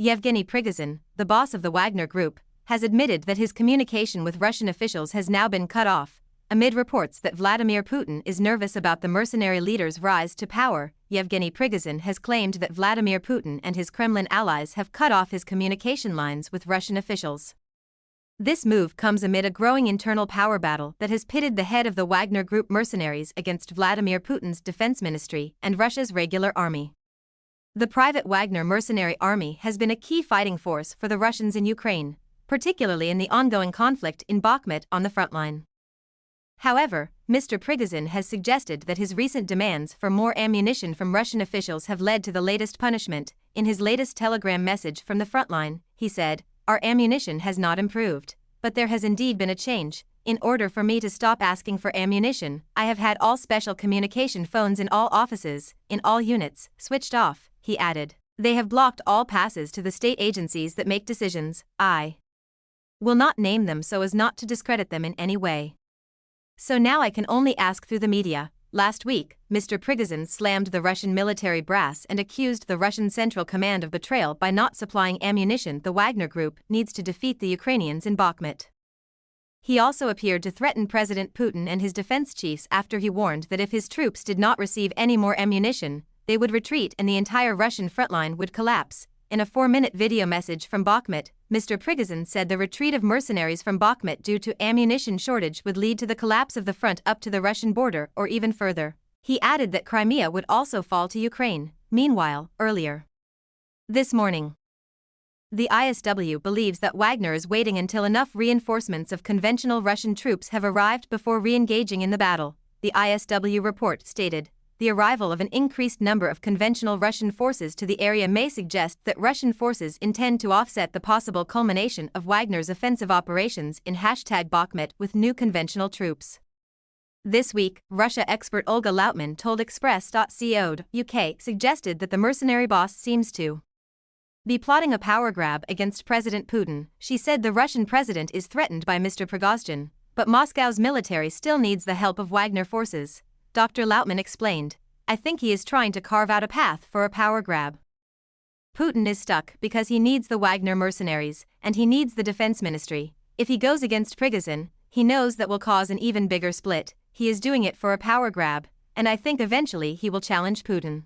Yevgeny Prigozhin, the boss of the Wagner Group, has admitted that his communication with Russian officials has now been cut off, amid reports that Vladimir Putin is nervous about the mercenary leader's rise to power. Yevgeny Prigozhin has claimed that Vladimir Putin and his Kremlin allies have cut off his communication lines with Russian officials. This move comes amid a growing internal power battle that has pitted the head of the Wagner Group mercenaries against Vladimir Putin's defense ministry and Russia's regular army. The private Wagner mercenary army has been a key fighting force for the Russians in Ukraine, particularly in the ongoing conflict in Bakhmut on the front line. However, Mr. Prigozhin has suggested that his recent demands for more ammunition from Russian officials have led to the latest punishment. In his latest telegram message from the front line, he said, "Our ammunition has not improved, but there has indeed been a change. In order for me to stop asking for ammunition, I have had all special communication phones in all offices, in all units, switched off," he added. "They have blocked all passes to the state agencies that make decisions. I will not name them so as not to discredit them in any way. So now I can only ask through the media." Last week, Mr. Prigozhin slammed the Russian military brass and accused the Russian Central Command of betrayal by not supplying ammunition the Wagner Group needs to defeat the Ukrainians in Bakhmut. He also appeared to threaten President Putin and his defense chiefs after he warned that if his troops did not receive any more ammunition, they would retreat and the entire Russian frontline would collapse. In a 4-minute video message from Bakhmut, Mr. Prigozhin said the retreat of mercenaries from Bakhmut due to ammunition shortage would lead to the collapse of the front up to the Russian border or even further. He added that Crimea would also fall to Ukraine. Meanwhile, earlier this morning, the ISW believes that Wagner is waiting until enough reinforcements of conventional Russian troops have arrived before re-engaging in the battle. The ISW report stated, "The arrival of an increased number of conventional Russian forces to the area may suggest that Russian forces intend to offset the possible culmination of Wagner's offensive operations in #Bakhmut with new conventional troops." This week, Russia expert Olga Lautman told Express.co.uk suggested that the mercenary boss seems to be plotting a power grab against President Putin. She said the Russian president is threatened by Mr. Prigozhin, but Moscow's military still needs the help of Wagner forces. Dr. Lautman explained, "I think he is trying to carve out a path for a power grab. Putin is stuck because he needs the Wagner mercenaries, and he needs the defense ministry. If he goes against Prigozhin, he knows that will cause an even bigger split. He is doing it for a power grab, and I think eventually he will challenge Putin."